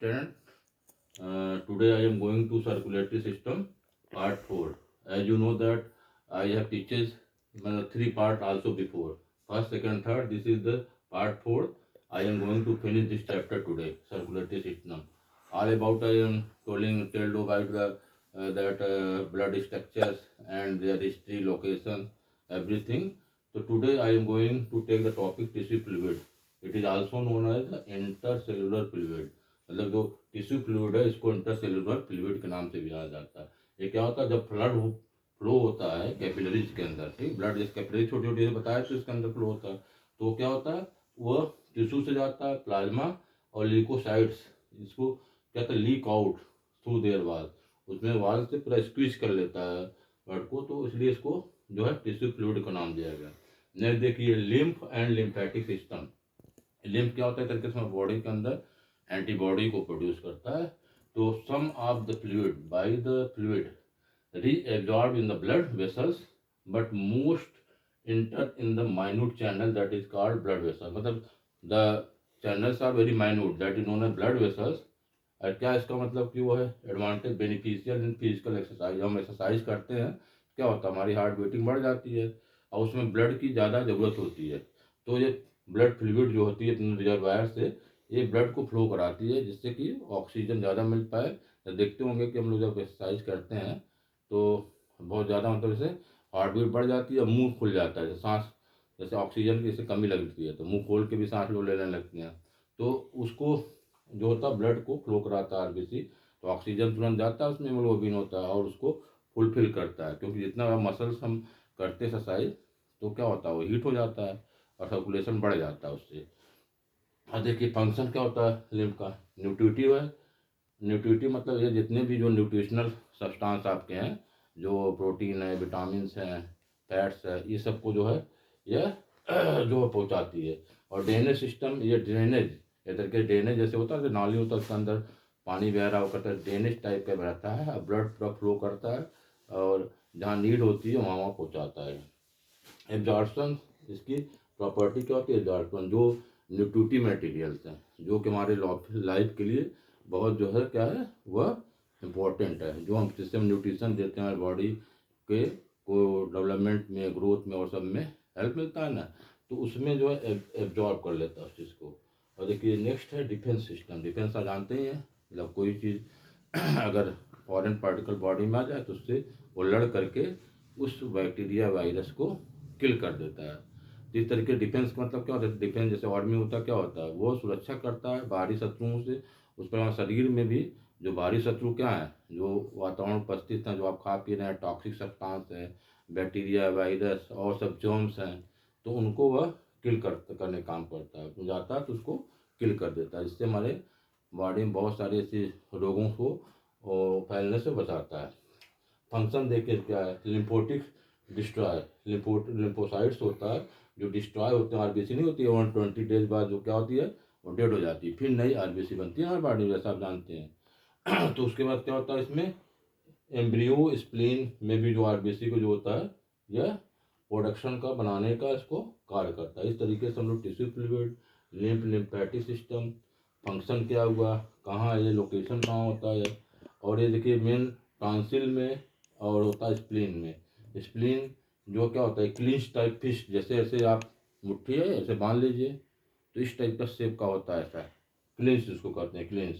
Student, today I am going to circulatory system part 4. As you know that I have teaches 3 part also before. First, second, third. This is the part 4. I am going to finish this chapter today. Circulatory system. All about I am tell about the that blood structures and their history, location, everything. So today I am going to take the topic tissue fluid. It is also known as the intercellular fluid. मतलब जो tissue fluid है इसको intercellular fluid के नाम से भी जाना जाता है। ये क्या होता है, जब फ्लड फ्लो होता है कैपिलरीज के अंदर, ठीक, ब्लड जैसे कैपिलरी छोटी छोटी बताया तो इसके अंदर फ्लो होता है, तो क्या होता है वह टिश्यू से जाता है प्लाज्मा और ल्यूकोसाइड्स, इसको क्या कहते हैं लीक आउट थ्रू देयर वाल, उसमें वाल से पूरा स्क्वीज कर लेता है ब्लड को, तो इसलिए इसको जो है टिश्यू फ्लूइड का नाम दिया गया। नेक्स्ट देखिए lymph and lymphatic system. Lymph क्या होता है तरीके से बॉडी के अंदर एंटीबॉडी को प्रोड्यूस करता है। तो some of the fluid by the fluid reabsorb in the blood vessels but most enter in the minute channel that is called blood vessel. मतलब the channels are very minute that is known as blood vessels. और क्या इसका मतलब कि वो है advantage beneficial in physical exercise. हम exercise करते हैं क्या होता है हमारी हार्ट बीटिंग बढ़ जाती है और उसमें ब्लड की ज़्यादा ज़रूरत होती है, तो ये ब्लड फ्लूइड जो होती है अपने रिजर्वायर से ये ब्लड को फ्लो कराती है जिससे कि ऑक्सीजन ज़्यादा मिल पाए। तो देखते होंगे कि हम लोग जब एक्सरसाइज करते हैं तो बहुत ज़्यादा मतलब जैसे हार्ट बीट बढ़ जाती है, मुंह खुल जाता है, सांस जैसे ऑक्सीजन की जैसे कमी लगती है तो मुंह खोल के भी सांस लोग लेने लगते हैं, तो उसको जो होता है ब्लड को फ्लो कराता है आरबीसी, तो ऑक्सीजन तुरंत जाता है उसमें, हीमोग्लोबिन होता है और उसको फुलफिल करता है, क्योंकि जितना मसल्स हम करते एक्सरसाइज तो क्या होता है वो हीट हो जाता है और सर्कुलेशन बढ़ जाता है उससे। और देखिए फंक्शन क्या होता है लिम्फ का, न्यूट्रिटिव है। न्यूट्रिटिव मतलब ये जितने भी जो न्यूट्रिशनल सब्सटेंस आपके हैं, जो प्रोटीन है, विटामिन है, फैट्स है, ये सबको जो है यह जो पहुंचाती है। और ड्रेनेज सिस्टम, ये ड्रेनेज इधर के ड्रेनेज जैसे होता है कि नाली होता है उसके अंदर पानी बह रहा होता है, ड्रेनेज टाइप का रहता है, ब्लड पूरा फ्लो करता है और जहाँ नीड होती है वहाँ वहाँ पहुँचाता है। एब्जॉर्प्शन, इसकी प्रॉपर्टी क्या होती है एब्जॉर्प्शन, जो न्यूट्रिटिव मटेरियल्स हैं जो कि हमारे लाइफ के लिए बहुत जो है क्या है वह इम्पोर्टेंट है, जो हम जिससे हम न्यूट्रिशन देते हैं हमारी बॉडी के को डेवलपमेंट में, ग्रोथ में और सब में हेल्प मिलता है ना, तो उसमें जो है एब्जॉर्ब कर लेता है उस चीज़ को। और देखिए नेक्स्ट है डिफेंस सिस्टम। डिफेंस आप जानते ही हैं, मतलब कोई चीज़ अगर फॉरेन पार्टिकल बॉडी में आ जाए तो उससे वो लड़ करके उस बैक्टीरिया वायरस को किल कर देता है। इस तरीके डिफेंस का मतलब क्या होता है, डिफेंस जैसे आर्मी होता है क्या होता है वो सुरक्षा करता है बाहरी शत्रुओं से। उस पर शरीर में भी जो बाहरी शत्रु क्या है, जो वातावरण उपस्थित हैं, जो आप खा पी रहे हैं टॉक्सिक सब्सटेंस है, बैक्टीरिया वायरस और सब जर्म्स हैं, तो उनको वह किल करने काम करता है, जाता है तो उसको किल कर देता है, इससे हमारे बॉडी में बहुत सारे ऐसे रोगों को फैलने से बचाता है। फंक्शन देखिए क्या है, लिम्फोटिक डिस्ट्रॉय, लिम्फोसाइट्स होता है जो डिस्ट्रॉय होते हैं, आरबीसी नहीं होती है 120 डेज बाद जो क्या होती है वो डेड हो जाती है, फिर नई आरबीसी बनती है हमारी बॉडी में, जैसा आप जानते हैं। तो उसके बाद क्या होता है इसमें एम्ब्रियो स्प्लीन में भी जो आरबीसी को जो होता है यह प्रोडक्शन का बनाने का इसको कार्य करता है। इस तरीके से हम लोग tissue fluid, lymphatic system, function क्या हुआ, कहाँ है ये, लोकेशन कहाँ होता है, और ये देखिए मेन टॉन्सिल में और होता है स्प्लीन में। स्प्लीन जो क्या होता है क्लिंच टाइप फिश, जैसे ऐसे आप मुट्ठी है ऐसे बांध लीजिए तो इस टाइप का शेप का होता है, ऐसा क्लिंच जिसको कहते हैं क्लिंच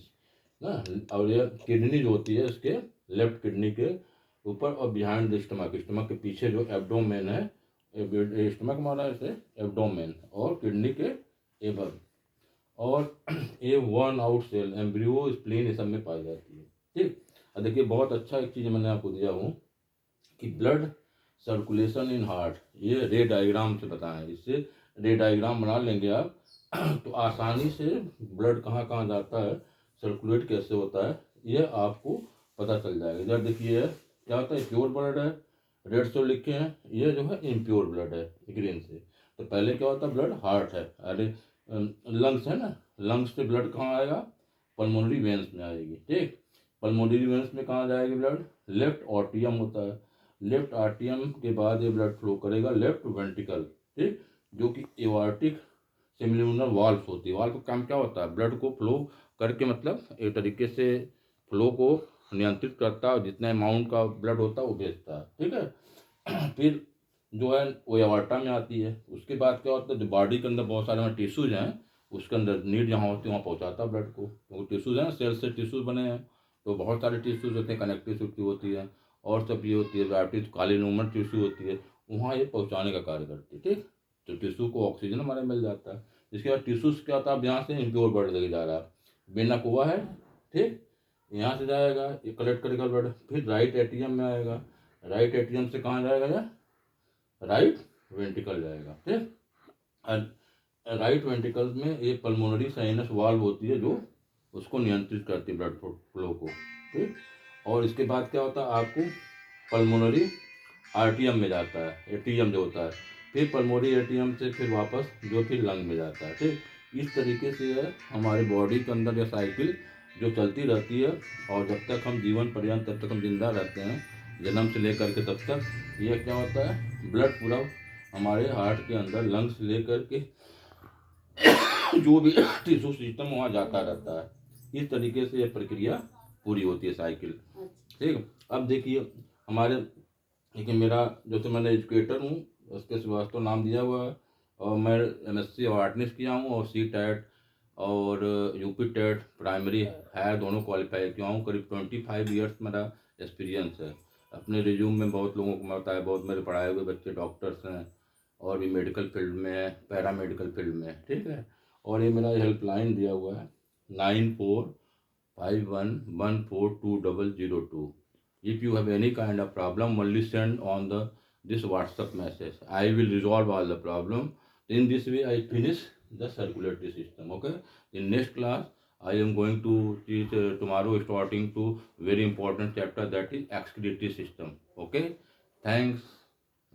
ना। और ये किडनी जो होती है इसके लेफ्ट किडनी के ऊपर और बिहाइंड द स्टमक, स्टमक के पीछे जो एब्डोमेन है, स्टमक मारा है इसे एब्डोमेन, और किडनी के एबव, और ये one out cell embryo spleen ये सब में पाई जाती है। ठीक, अब देखिए बहुत अच्छा एक चीज़ मैंने आपको दिया हूँ कि ब्लड सर्कुलेशन इन हार्ट, ये रे डायग्राम से बताएं, इससे रे डायग्राम बना लेंगे आप तो आसानी से ब्लड कहाँ कहाँ जाता है, सर्कुलेट कैसे होता है ये आपको पता चल जाएगा। इधर देखिए क्या होता है प्योर ब्लड है, रेड से लिखे हैं, ये जो है इम्प्योर ब्लड है ग्रीन से। तो पहले क्या होता है ब्लड हार्ट है, अरे लंग्स है ना, लंग्स से ब्लड कहाँ आएगा पल्मोनरी वेन्स में आएगी। ठीक, पल्मोनरी वेन्स में कहाँ जाएगी ब्लड, लेफ्ट ऑर्टियम होता है, लेफ्ट आर्टियम के बाद ये ब्लड फ्लो करेगा लेफ्ट वेंट्रिकल, ठीक, जो कि एवार्टिक सेमिलुनर वाल्व होती है। वाल्व का काम क्या होता है ब्लड को फ्लो करके मतलब एक तरीके से फ्लो को नियंत्रित करता है और जितना अमाउंट का ब्लड होता है वो भेजता है, ठीक है। फिर जो है वो एवार्टा में आती है। उसके बाद क्या होता है, जो बॉडी के अंदर बहुत सारे टिश्यूज हैं, उसके अंदर नीड जहाँ होती है वहाँ पहुँचाता है ब्लड को। वो टिश्यूज हैं, सेल से टिश्यूज बने हैं, तो बहुत सारे टिश्यूज होते हैं, कनेक्टिव टिश्यू होती है और सब ये होती है, डायबिटीज काली न्यूमर टिश्यू होती है, वहाँ ये पहुँचाने का कार्य करती है, ठीक। तो टिश्यू को ऑक्सीजन हमारे मिल जाता है। इसके बाद टिश्यूज क्या होता है, अब यहाँ से इम्प्योर ब्लड लेके जा रहा है, बिना कुआ है, ठीक। यहाँ से जाएगा, ये कलेक्ट करेगा ब्लड, फिर राइट एटीएम में आएगा, राइट एटीएम से कहाँ जाएगा, या राइट वेंट्रिकल जाएगा, ठीक। राइट वेंट्रिकल में एक पल्मोनरी साइनस वाल्व होती है जो उसको नियंत्रित करती है ब्लड फ्लो को, ठीक। और इसके बाद क्या होता है, आपको पल्मोनरी आरटीएम में जाता है, एटीएम जो होता है, फिर पल्मोनरी एटीएम से फिर वापस जो फिर लंग में जाता है, ठीक। इस तरीके से है हमारे बॉडी के अंदर यह साइकिल जो चलती रहती है, और जब तक हम जीवन पर्यंत तब तक हम जिंदा रहते हैं, जन्म से लेकर के तब तक ये क्या होता है, ब्लड पूरा हमारे हार्ट के अंदर लंग्स से लेकर के जो भी टिश्यू सिस्टम वहाँ जाता रहता है। इस तरीके से यह प्रक्रिया पूरी होती है, साइकिल, ठीक। अब देखिए हमारे, देखिए मेरा जैसे मैंने एजुकेटर हूँ, उसके श्रीवास्तव नाम दिया हुआ है, और मैं एमएससी अवार्डनेस किया हूँ, और सी टेट और यूपी टेट प्राइमरी हायर दोनों क्वालिफाई किया हूँ। करीब 25 ईयर्स मेरा एक्सपीरियंस है। अपने रिज्यूम में बहुत लोगों को मैं बताया, बहुत मेरे पढ़ाए हुए बच्चे डॉक्टर्स हैं और भी मेडिकल फील्ड में है, पैरा मेडिकल फील्ड में है, ठीक है। और ये मेरा हेल्पलाइन दिया हुआ है 9451142002। If you have any kind of problem, only send on this WhatsApp message. I will resolve all the problem. In this way, I finish the circulatory system. Okay. In next class, I am going to teach tomorrow starting to very important chapter, that is excretory system. Okay. Thanks.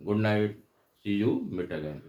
Good night. See you. Meet again.